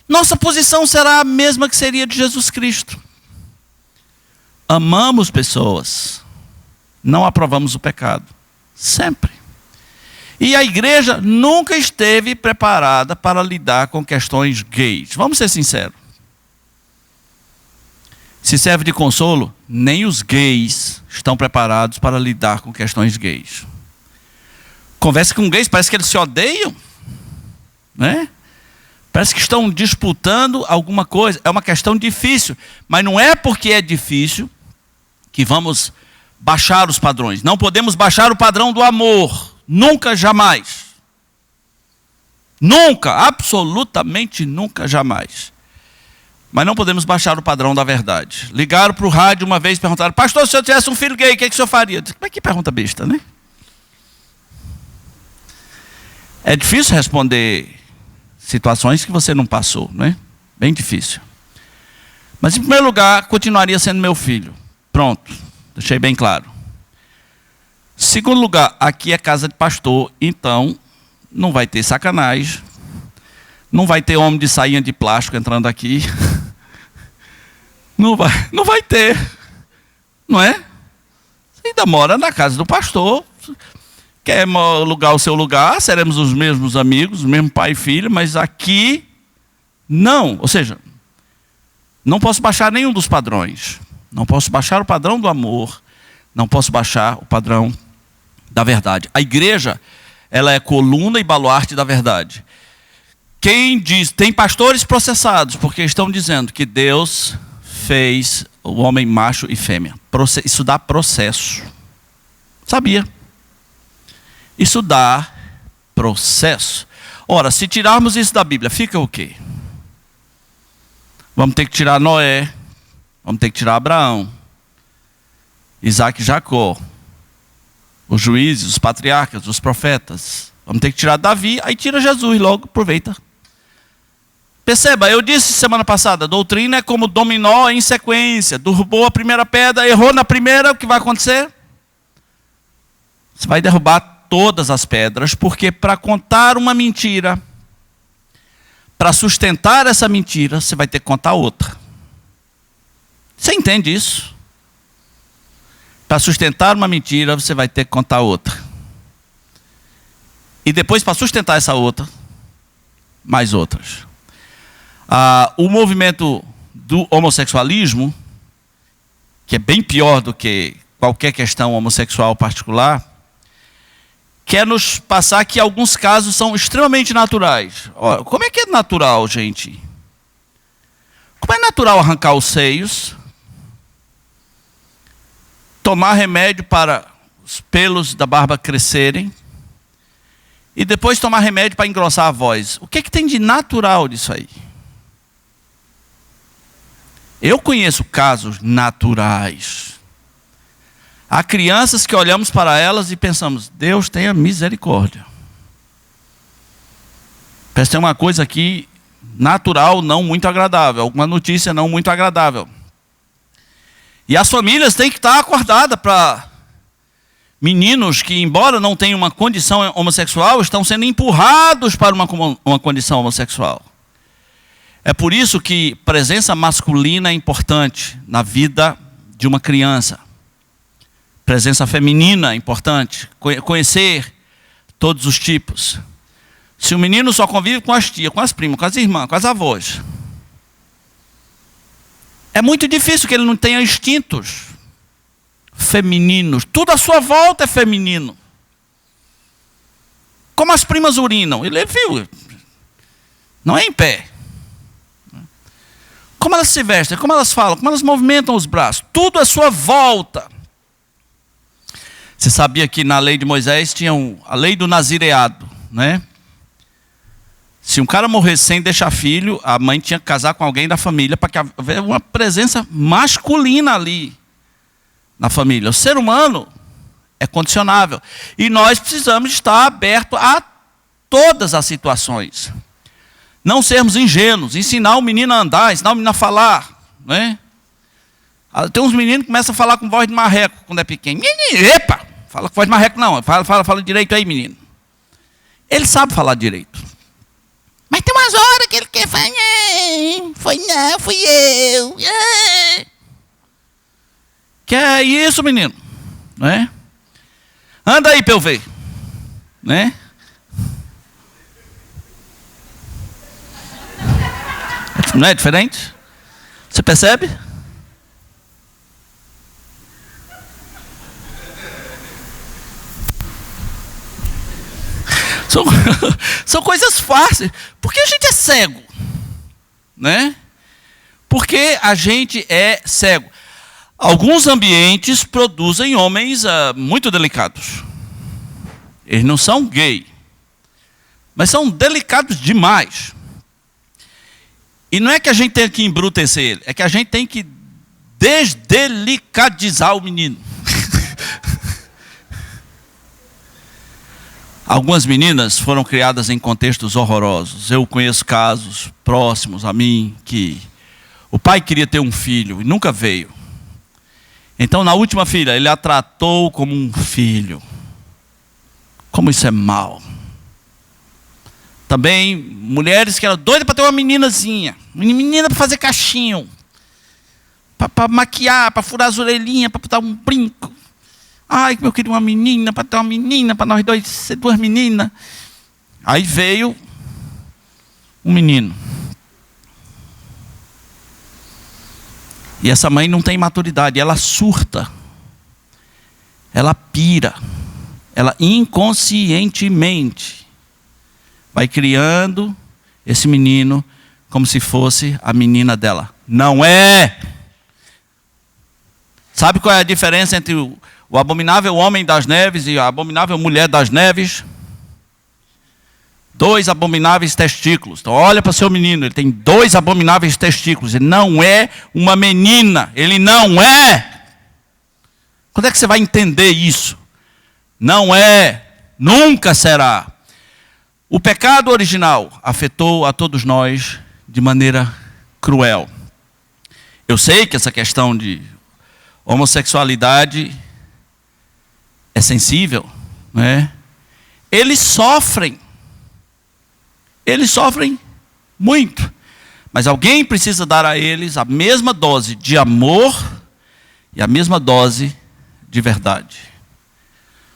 Nossa posição será a mesma que seria de Jesus Cristo. Amamos pessoas. Não aprovamos o pecado. Sempre. E a igreja nunca esteve preparada para lidar com questões gays. Vamos ser sinceros. Se serve de consolo, nem os gays estão preparados para lidar com questões gays. Conversa com gays, parece que eles se odeiam, né? Parece que estão disputando alguma coisa. É uma questão difícil, mas não é porque é difícil que vamos baixar os padrões. Não podemos baixar o padrão do amor. Nunca, jamais. Nunca, absolutamente nunca, jamais. Mas não podemos baixar o padrão da verdade. Ligaram para o rádio uma vez e perguntaram, pastor, se eu tivesse um filho gay, o que o senhor faria? Como é que pergunta besta, né? É difícil responder situações que você não passou, né? Bem difícil. Mas em primeiro lugar, continuaria sendo meu filho. Pronto, deixei bem claro. Segundo lugar, aqui é casa de pastor, então não vai ter sacanagem. Não vai ter homem de sainha de plástico entrando aqui. Não vai ter. Não é? Você ainda mora na casa do pastor. Quer alugar o seu lugar, seremos os mesmos amigos, o mesmo pai e filho, mas aqui não. Ou seja, não posso baixar nenhum dos padrões. Não posso baixar o padrão do amor. Não posso baixar o padrão da verdade. A igreja, ela é coluna e baluarte da verdade. Quem diz, tem pastores processados, porque estão dizendo que Deus fez o homem macho e fêmea. Isso dá processo. Sabia? Isso dá processo. Ora, se tirarmos isso da Bíblia, fica o quê? Vamos ter que tirar Noé, vamos ter que tirar Abraão, Isaac e Jacó, os juízes, os patriarcas, os profetas. Vamos ter que tirar Davi, aí tira Jesus logo, aproveita. Perceba, eu disse semana passada, doutrina é como dominó em sequência. Derrubou a primeira pedra, errou na primeira, o que vai acontecer? Você vai derrubar todas as pedras, porque para contar uma mentira, para sustentar essa mentira, você vai ter que contar outra. Você entende isso? Para sustentar uma mentira, você vai ter que contar outra. E depois, para sustentar essa outra, mais outras. O movimento do homossexualismo, que é bem pior do que qualquer questão homossexual particular, quer nos passar que alguns casos são extremamente naturais. Olha, como é que é natural, gente? Como é natural arrancar os seios, tomar remédio para os pelos da barba crescerem, e depois tomar remédio para engrossar a voz? O que é que tem de natural disso aí? Eu conheço casos naturais. Há crianças que olhamos para elas e pensamos, Deus tenha misericórdia. Parece ter uma coisa aqui natural, não muito agradável. Alguma notícia não muito agradável. E as famílias têm que estar acordadas para meninos que, embora não tenham uma condição homossexual, estão sendo empurrados para uma condição homossexual. É por isso que presença masculina é importante na vida de uma criança. Presença feminina é importante. Conhecer todos os tipos. Se o menino só convive com as tias, com as primas, com as irmãs, com as avós, é muito difícil que ele não tenha instintos femininos. Tudo à sua volta é feminino. Como as primas urinam. Ele viu. Não é em pé. Como elas se vestem, como elas falam, como elas movimentam os braços. Tudo à sua volta. Você sabia que na lei de Moisés tinha a lei do nazireado, né? Se um cara morresse sem deixar filho, a mãe tinha que casar com alguém da família para que houvesse uma presença masculina ali na família. O ser humano é condicionável. E nós precisamos estar abertos a todas as situações. Não sermos ingênuos, ensinar o menino a andar, ensinar o menino a falar, né? Tem uns meninos que começam a falar com voz de marreco quando é pequeno. Epa! Fala com voz de marreco não, fala direito aí, menino. Ele sabe falar direito. Mas tem umas horas que ele quer falar, fui eu. Que é isso, menino? Né? Anda aí para eu ver. Né? Não é diferente? Você percebe? São coisas fáceis. Porque a gente é cego. Né? Porque a gente é cego. Alguns ambientes produzem homens muito delicados. Eles não são gay. Mas são delicados demais. E não é que a gente tem que embrutecer ele, é que a gente tem que desdelicadizar o menino. Algumas meninas foram criadas em contextos horrorosos. Eu conheço casos próximos a mim que o pai queria ter um filho e nunca veio. Então, na última filha, ele a tratou como um filho. Como isso é mal. Também mulheres que eram doidas para ter uma meninazinha. Menina para fazer cachinho. Para maquiar, para furar as orelhinhas, para botar um brinco. Ai, eu queria uma menina, para ter uma menina, para nós dois ser duas meninas. Aí veio um menino. E essa mãe não tem maturidade, ela surta. Ela pira. Ela inconscientemente vai criando esse menino como se fosse a menina dela. Não é. Sabe qual é a diferença entre o abominável homem das neves e a abominável mulher das neves? 2 abomináveis testículos. Então olha para o seu menino, ele tem 2 abomináveis testículos. Ele não é uma menina. Ele não é. Quando é que você vai entender isso? Não é. Nunca será. O pecado original afetou a todos nós de maneira cruel. Eu sei que essa questão de homossexualidade é sensível, né? Eles sofrem muito, mas alguém precisa dar a eles a mesma dose de amor e a mesma dose de verdade.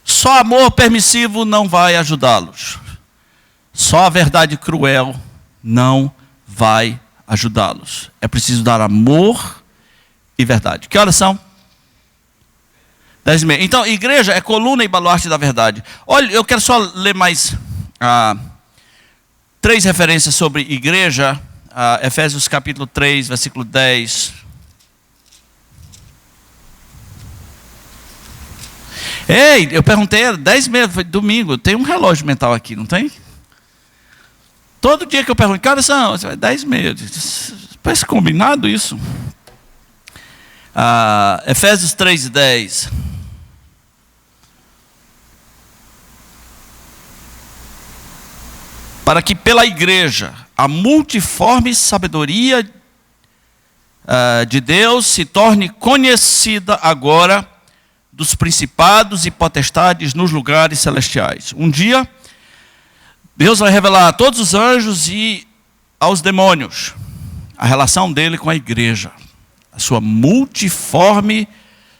Só amor permissivo não vai ajudá-los. Só a verdade cruel não vai ajudá-los. É preciso dar amor e verdade. Que horas são? 10h30. Então, igreja é coluna e baluarte da verdade. Olha, eu quero só ler mais 3 referências sobre igreja. Efésios capítulo 3, versículo 10. Ei, eu perguntei, 10h30, foi domingo. Tem um relógio mental aqui, não tem? Todo dia que eu pergunto, que horas são? 10h30. Parece combinado isso. Efésios 3, 10. Para que pela igreja a multiforme sabedoria de Deus se torne conhecida agora dos principados e potestades nos lugares celestiais. Um dia, Deus vai revelar a todos os anjos e aos demônios a relação dele com a igreja, a sua multiforme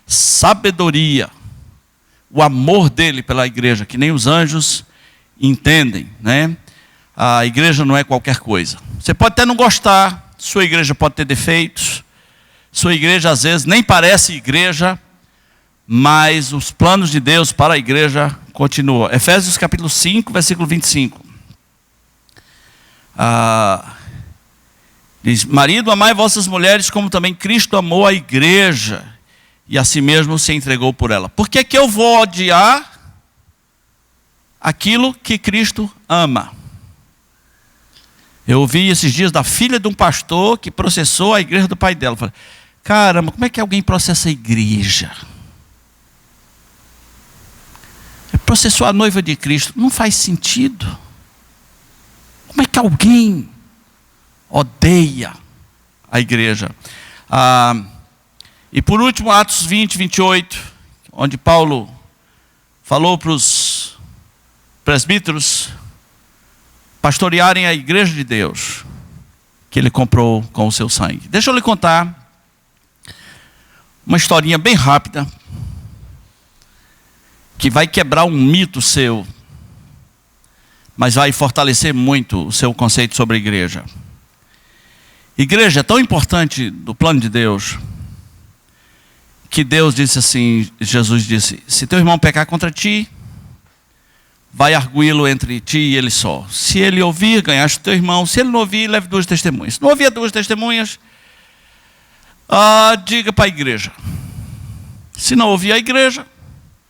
sabedoria, o amor dele pela igreja, que nem os anjos entendem, né? A igreja não é qualquer coisa. Você pode até não gostar, sua igreja pode ter defeitos, sua igreja às vezes nem parece igreja, mas os planos de Deus para a igreja continuam. Efésios capítulo 5, versículo 25. Diz: marido, amai vossas mulheres como também Cristo amou a igreja e a si mesmo se entregou por ela. Por que eu vou odiar aquilo que Cristo ama? Eu ouvi esses dias da filha de um pastor que processou a igreja do pai dela. Eu falei, caramba, como é que alguém processa a igreja? Processou a noiva de Cristo. Não faz sentido. Como é que alguém odeia a igreja? E por último, Atos 20, 28, onde Paulo falou para os presbíteros pastorearem a igreja de Deus, que ele comprou com o seu sangue. Deixa eu lhe contar uma historinha bem rápida, que vai quebrar um mito seu, mas vai fortalecer muito o seu conceito sobre a igreja. Igreja é tão importante do plano de Deus, que Deus disse assim, Jesus disse, se teu irmão pecar contra ti, vai arguí-lo entre ti e ele só. Se ele ouvir, ganhaste o teu irmão. Se ele não ouvir, leve 2 testemunhas. Se não ouvir 2 testemunhas, diga para a igreja. Se não ouvir a igreja,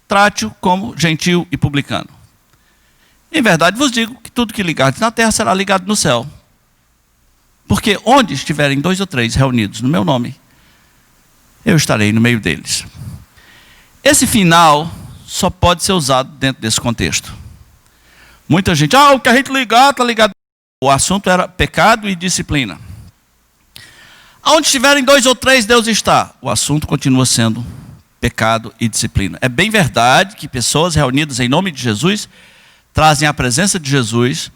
trate-o como gentil e publicano. Em verdade vos digo que tudo que ligardes na terra será ligado no céu. Porque onde estiverem 2 ou 3 reunidos no meu nome, eu estarei no meio deles. Esse final só pode ser usado dentro desse contexto. Muita gente, o que a gente ligar, está ligado. O assunto era pecado e disciplina. Onde estiverem 2 ou 3, Deus está. O assunto continua sendo pecado e disciplina. É bem verdade que pessoas reunidas em nome de Jesus trazem a presença de Jesus,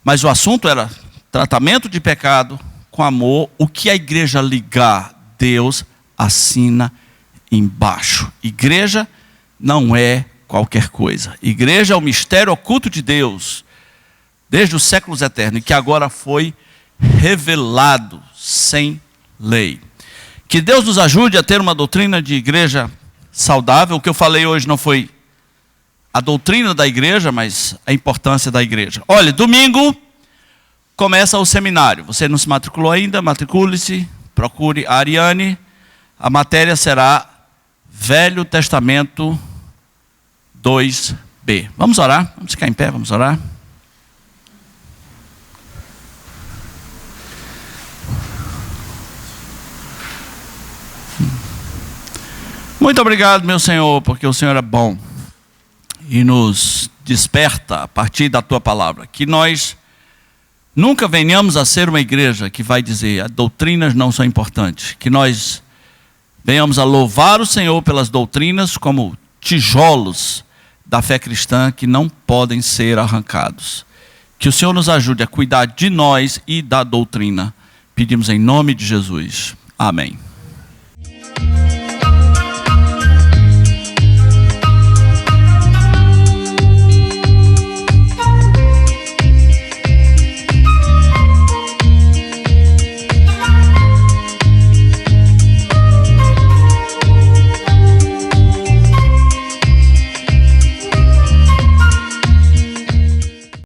mas o assunto era tratamento de pecado com amor. O que a igreja ligar, Deus assina embaixo. Igreja não é qualquer coisa. Igreja é o mistério oculto de Deus, desde os séculos eternos, e que agora foi revelado sem lei. Que Deus nos ajude a ter uma doutrina de igreja saudável. O que eu falei hoje não foi a doutrina da igreja, mas a importância da igreja. Olha, domingo começa o seminário. Você não se matriculou ainda? Matricule-se, procure a Ariane. A matéria será Velho Testamento 2b. Vamos orar? Vamos ficar em pé, vamos orar? Muito obrigado, meu Senhor, porque o Senhor é bom e nos desperta a partir da tua palavra. Que nós nunca venhamos a ser uma igreja que vai dizer as doutrinas não são importantes. Que nós venhamos a louvar o Senhor pelas doutrinas como tijolos da fé cristã que não podem ser arrancados. Que o Senhor nos ajude a cuidar de nós e da doutrina. Pedimos em nome de Jesus. Amém.